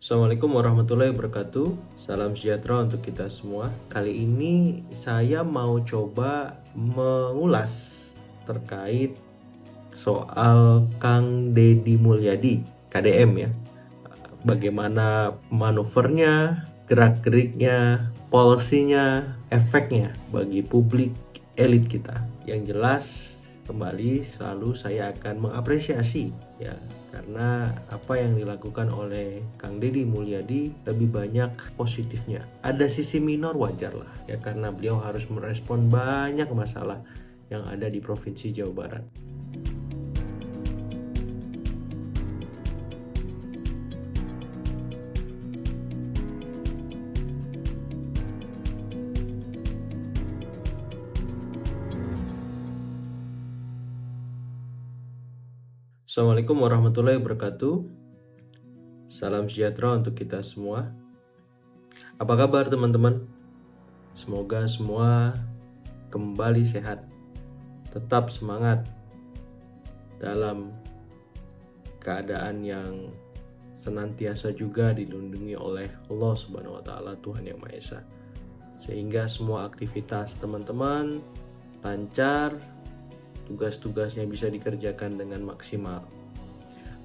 Assalamualaikum warahmatullahi wabarakatuh. Salam sejahtera untuk kita semua. Kali ini saya mau coba mengulas terkait soal Kang Deddy Mulyadi, KDM ya. Bagaimana manuvernya, gerak-geriknya, policy-nya, efeknya bagi publik elit kita. Yang jelas kembali selalu saya akan mengapresiasi ya, karena apa yang dilakukan oleh Kang Deddy Mulyadi lebih banyak positifnya. Ada sisi minor wajar lah ya, karena beliau harus merespon banyak masalah yang ada di Provinsi Jawa Barat. Assalamualaikum warahmatullahi wabarakatuh. Salam sejahtera untuk kita semua. Apa kabar teman-teman? Semoga semua kembali sehat. Tetap semangat dalam keadaan yang senantiasa juga dilindungi oleh Allah Subhanahu wa taala, Tuhan Yang Maha Esa. Sehingga semua aktivitas teman-teman lancar, tugas-tugasnya bisa dikerjakan dengan maksimal.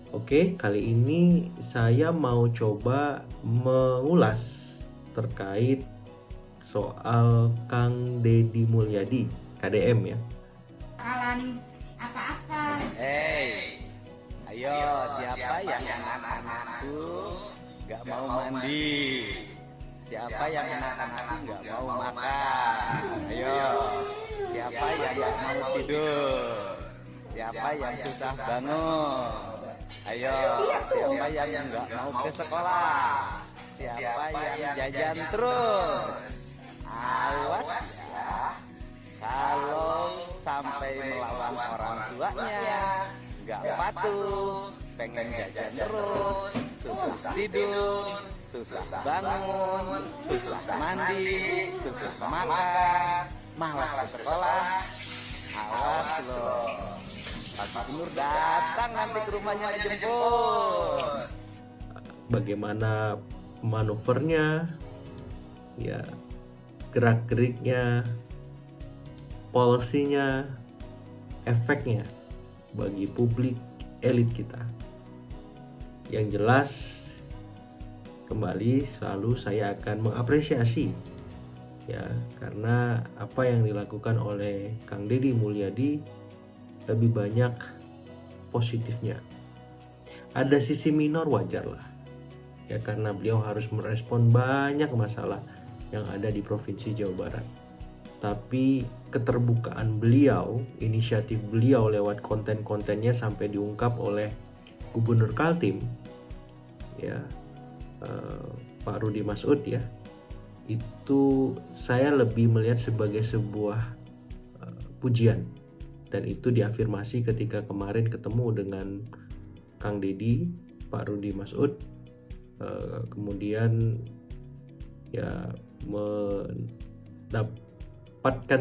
Oke, kali ini saya mau coba mengulas terkait soal Kang Deddy Mulyadi, KDM ya. Bakalan apa-apa. Ayo, siapa yang anak-anakku nggak mau mandi? Siapa yang anak-anakku nggak mau makan? Ayo, siapa yang nggak mau tidur? Siapa yang susah bangun? Ayo, siapa yang nggak mau ke sekolah? Siapa yang jajan terus? Awas ya, kalau sampai melawan orang tuanya, nggak patuh, pengen jajan terus, susah tidur, susah bangun, susah mandi, susah makan, malas ke sekolah. Awas loh, Pak Gubernur datang nanti ke rumahnya ngejemput. Bagaimana manuvernya, ya, gerak-geriknya, policy-nya, efeknya bagi publik elit kita. Yang jelas kembali selalu saya akan mengapresiasi ya, karena apa yang dilakukan oleh Kang Deddy Mulyadi lebih banyak positifnya. Ada sisi minor wajar lah ya, karena beliau harus merespon banyak masalah yang ada di Provinsi Jawa Barat. Tapi keterbukaan beliau, inisiatif beliau lewat konten-kontennya sampai diungkap oleh Gubernur Kaltim ya, Pak Rudi Masud ya, itu saya lebih melihat sebagai sebuah pujian, dan itu diafirmasi ketika kemarin ketemu dengan Kang Deddy, Pak Rudi Masud, kemudian ya mendapatkan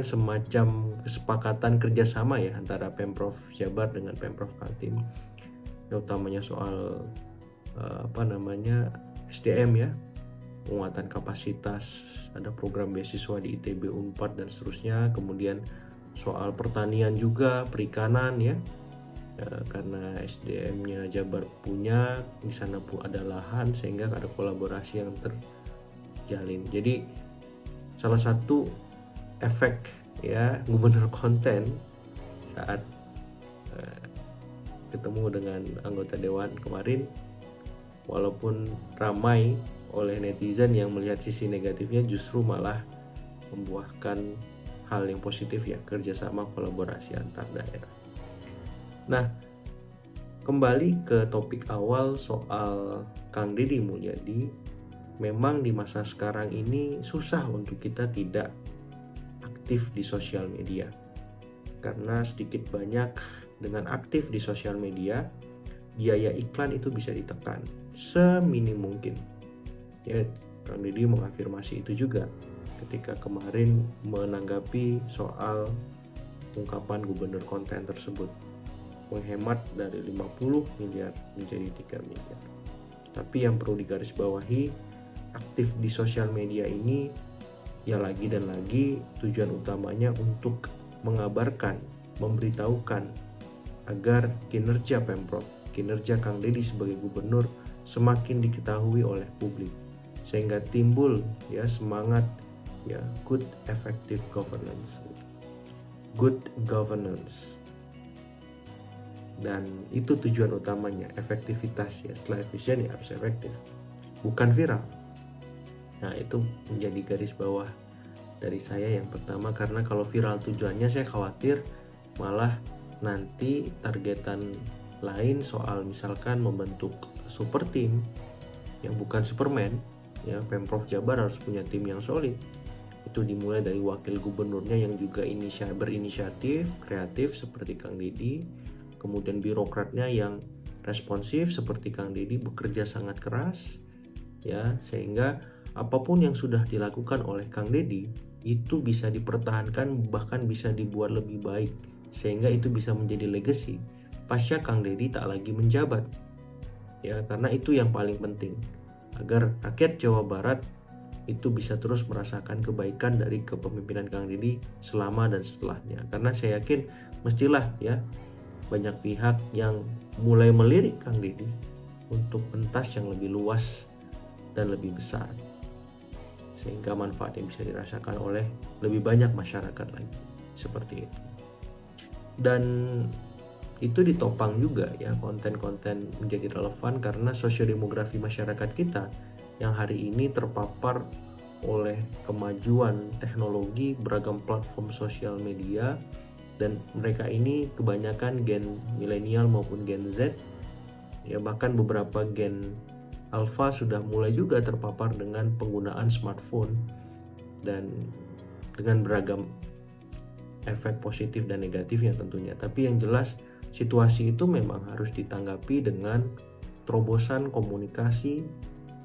semacam kesepakatan kerjasama ya antara Pemprov Jabar dengan Pemprov Kaltim, utamanya soal SDM ya, penguatan kapasitas, ada program beasiswa di ITB, Unpad dan seterusnya. Kemudian soal pertanian juga, perikanan ya, karena SDM-nya Jabar punya, di sana pun ada lahan, sehingga ada kolaborasi yang terjalin. Jadi salah satu efek ya gubernur konten saat ketemu dengan anggota dewan kemarin, walaupun ramai oleh netizen yang melihat sisi negatifnya, justru malah membuahkan hal yang positif ya, kerjasama kolaborasi antar daerah. Nah, kembali ke topik awal soal Kang Deddy Mulyadi. Memang di masa sekarang ini susah untuk kita tidak aktif di sosial media, karena sedikit banyak dengan aktif di sosial media, biaya iklan itu bisa ditekan seminim mungkin ya. Kang Deddy mengafirmasi itu juga ketika kemarin menanggapi soal ungkapan gubernur konten tersebut, menghemat dari 50 miliar menjadi 3 miliar. Tapi yang perlu digarisbawahi, aktif di sosial media ini ya lagi dan lagi tujuan utamanya untuk mengabarkan, memberitahukan agar kinerja Pemprov, kinerja Kang Deddy sebagai gubernur semakin diketahui oleh publik, sehingga timbul ya semangat ya good effective governance, good governance. Dan itu tujuan utamanya, efektivitas ya. Setelah efisien ya harus efektif, bukan viral. Nah, itu menjadi garis bawah dari saya yang pertama, karena kalau viral tujuannya saya khawatir malah nanti targetan lain soal misalkan membentuk super tim yang bukan Superman ya. Pemprov Jabar harus punya tim yang solid. Itu dimulai dari wakil gubernurnya yang juga berinisiatif, kreatif seperti Kang Deddy, kemudian birokratnya yang responsif seperti Kang Deddy, bekerja sangat keras ya, sehingga apapun yang sudah dilakukan oleh Kang Deddy itu bisa dipertahankan, bahkan bisa dibuat lebih baik, sehingga itu bisa menjadi legacy pasca Kang Deddy tak lagi menjabat ya. Karena itu yang paling penting, agar rakyat Jawa Barat itu bisa terus merasakan kebaikan dari kepemimpinan Kang Deddy selama dan setelahnya. Karena saya yakin mestilah ya banyak pihak yang mulai melirik Kang Deddy untuk pentas yang lebih luas dan lebih besar, sehingga manfaatnya bisa dirasakan oleh lebih banyak masyarakat lagi, seperti itu. Dan itu ditopang juga ya konten-konten menjadi relevan karena sosiodemografi masyarakat kita yang hari ini terpapar oleh kemajuan teknologi, beragam platform sosial media, dan mereka ini kebanyakan gen milenial maupun gen Z ya, bahkan beberapa gen alpha sudah mulai juga terpapar dengan penggunaan smartphone dan dengan beragam efek positif dan negatifnya tentunya. Tapi yang jelas situasi itu memang harus ditanggapi dengan terobosan komunikasi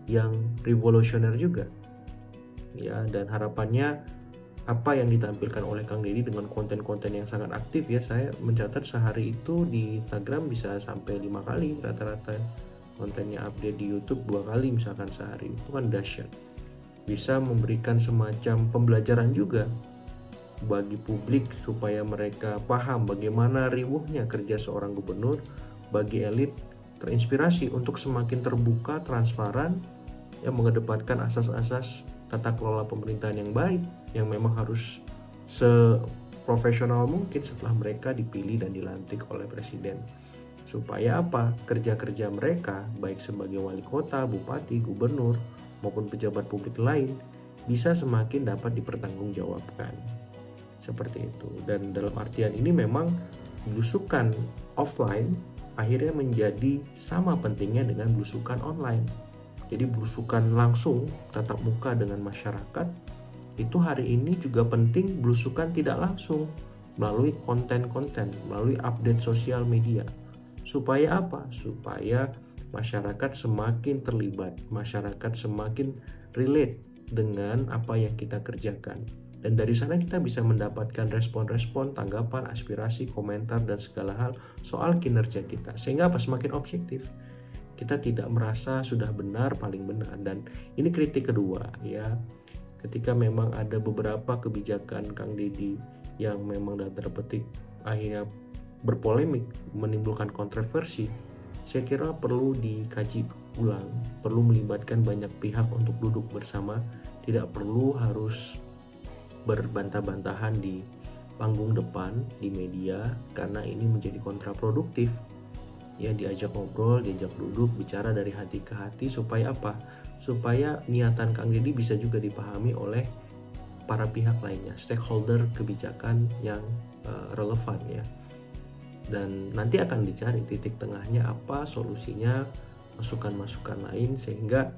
yang revolusioner juga ya. Dan harapannya apa yang ditampilkan oleh Kang Deddy dengan konten-konten yang sangat aktif ya, saya mencatat sehari itu di Instagram bisa sampai 5 kali rata-rata kontennya, update di YouTube 2 kali misalkan sehari, itu kan dahsyat. Bisa memberikan semacam pembelajaran juga bagi publik supaya mereka paham bagaimana riuhnya kerja seorang gubernur, bagi elit terinspirasi untuk semakin terbuka, transparan, yang mengedepankan asas-asas tata kelola pemerintahan yang baik, yang memang harus seprofesional mungkin setelah mereka dipilih dan dilantik oleh presiden. Supaya apa? Kerja-kerja mereka, baik sebagai wali kota, bupati, gubernur, maupun pejabat publik lain, bisa semakin dapat dipertanggungjawabkan. Seperti itu. Dan dalam artian ini memang belusukan offline akhirnya menjadi sama pentingnya dengan belusukan online. Jadi belusukan langsung tatap muka dengan masyarakat itu hari ini juga penting, belusukan tidak langsung melalui konten-konten, melalui update sosial media. Supaya apa? Supaya masyarakat semakin terlibat, masyarakat semakin relate dengan apa yang kita kerjakan. Dan dari sana kita bisa mendapatkan respon-respon, tanggapan, aspirasi, komentar, dan segala hal soal kinerja kita. Sehingga apa? Semakin objektif. Kita tidak merasa sudah benar, paling benar. Dan ini kritik kedua ya. Ketika memang ada beberapa kebijakan Kang Deddy yang memang dalam tanda petik akhirnya berpolemik, menimbulkan kontroversi, saya kira perlu dikaji ulang, perlu melibatkan banyak pihak untuk duduk bersama, tidak perlu harus berbantah-bantahan di panggung depan di media, karena ini menjadi kontraproduktif ya. Diajak ngobrol, diajak duduk, bicara dari hati ke hati, supaya apa? Supaya niatan Kang Deddy bisa juga dipahami oleh para pihak lainnya, stakeholder kebijakan yang relevan ya. Dan nanti akan dicari titik tengahnya apa, solusinya, masukan-masukan lain, sehingga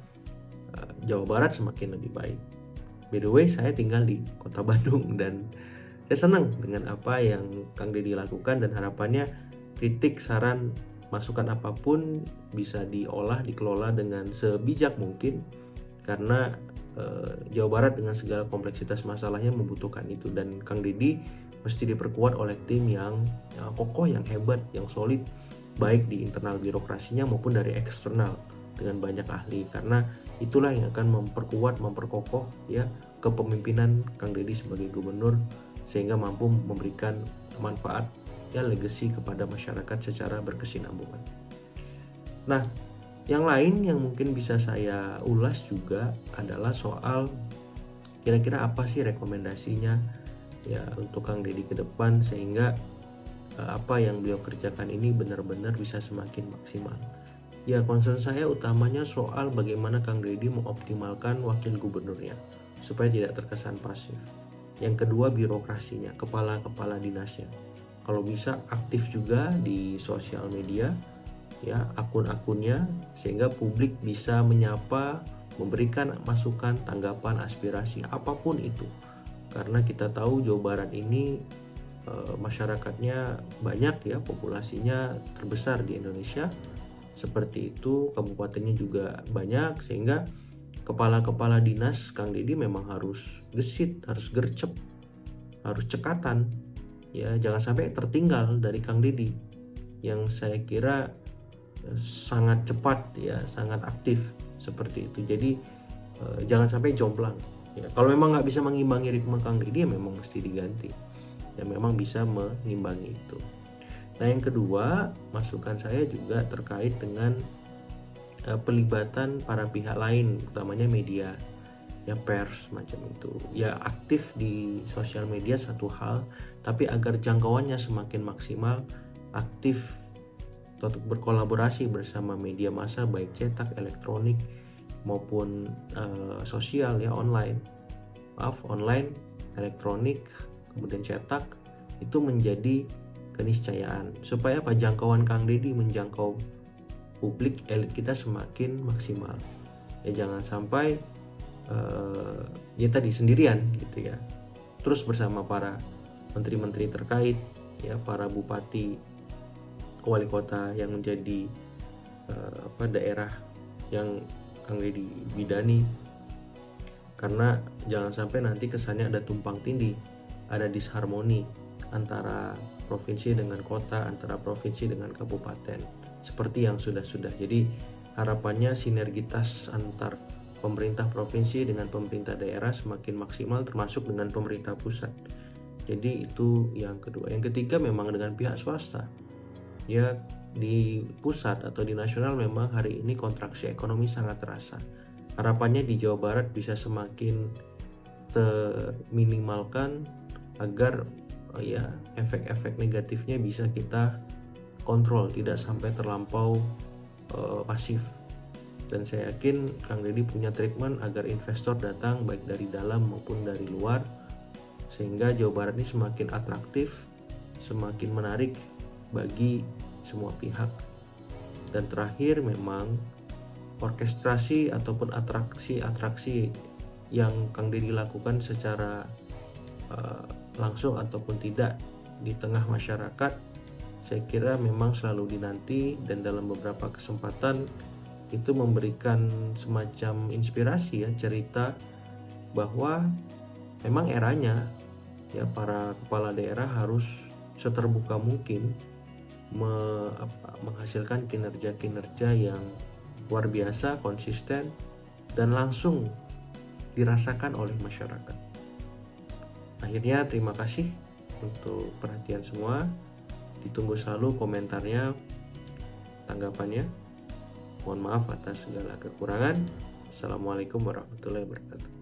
Jawa Barat semakin lebih baik. By the way, saya tinggal di Kota Bandung dan saya senang dengan apa yang Kang Deddy lakukan, dan harapannya kritik, saran, masukan apapun bisa diolah, dikelola dengan sebijak mungkin, karena Jawa Barat dengan segala kompleksitas masalahnya membutuhkan itu. Dan Kang Deddy mesti diperkuat oleh tim yang kokoh, yang hebat, yang solid, baik di internal birokrasinya maupun dari eksternal dengan banyak ahli, karena itulah yang akan memperkokoh ya kepemimpinan Kang Deddy sebagai gubernur, sehingga mampu memberikan manfaat ya legacy kepada masyarakat secara berkesinambungan. Nah, yang lain yang mungkin bisa saya ulas juga adalah soal kira-kira apa sih rekomendasinya ya untuk Kang Deddy ke depan, sehingga apa yang beliau kerjakan ini benar-benar bisa semakin maksimal. Ya, concern saya utamanya soal bagaimana Kang Deddy mengoptimalkan wakil gubernurnya supaya tidak terkesan pasif. Yang kedua, birokrasinya, kepala-kepala dinasnya. Kalau bisa aktif juga di sosial media, ya akun-akunnya, sehingga publik bisa menyapa, memberikan masukan, tanggapan, aspirasi apapun itu. Karena kita tahu Jawa Barat ini masyarakatnya banyak ya, populasinya terbesar di Indonesia. Seperti itu, kabupatennya juga banyak, sehingga kepala-kepala dinas Kang Deddy memang harus gesit, harus gercep, harus cekatan ya, jangan sampai tertinggal dari Kang Deddy yang saya kira sangat cepat ya, sangat aktif seperti itu. Jadi jangan sampai jomplang ya. Kalau memang nggak bisa mengimbangi ritme Kang Deddy ya memang mesti diganti, dan memang bisa mengimbangi itu. Nah, yang kedua, masukan saya juga terkait dengan pelibatan para pihak lain, utamanya media ya, pers macam itu ya. Aktif di sosial media satu hal, tapi agar jangkauannya semakin maksimal, aktif untuk berkolaborasi bersama media massa baik cetak, elektronik maupun sosial ya, online, elektronik, kemudian cetak, itu menjadi keniscayaan supaya jangkauan Kang Deddy menjangkau publik elit kita semakin maksimal ya. Jangan sampai ya tadi sendirian gitu ya, terus bersama para menteri-menteri terkait ya, para bupati, wali kota yang menjadi daerah yang Kang Deddy bidani. Karena jangan sampai nanti kesannya ada tumpang tindih, ada disharmoni antara provinsi dengan kota, antara provinsi dengan kabupaten, seperti yang sudah-sudah. Jadi harapannya sinergitas antar pemerintah provinsi dengan pemerintah daerah semakin maksimal, termasuk dengan pemerintah pusat. Jadi itu yang kedua. Yang ketiga, memang dengan pihak swasta ya, di pusat atau di nasional memang hari ini kontraksi ekonomi sangat terasa. Harapannya di Jawa Barat bisa semakin terminimalkan agar ya efek-efek negatifnya bisa kita kontrol, tidak sampai terlampau pasif. Dan saya yakin Kang Deddy punya treatment agar investor datang baik dari dalam maupun dari luar, sehingga Jawa Barat ini semakin atraktif, semakin menarik bagi semua pihak. Dan terakhir, memang orkestrasi ataupun atraksi-atraksi yang Kang Deddy lakukan secara langsung ataupun tidak di tengah masyarakat, saya kira memang selalu dinanti, dan dalam beberapa kesempatan itu memberikan semacam inspirasi ya, cerita bahwa memang eranya ya para kepala daerah harus seterbuka mungkin menghasilkan kinerja-kinerja yang luar biasa, konsisten, dan langsung dirasakan oleh masyarakat. Akhirnya terima kasih untuk perhatian semua. Ditunggu selalu komentarnya, tanggapannya. Mohon maaf atas segala kekurangan. Assalamualaikum warahmatullahi wabarakatuh.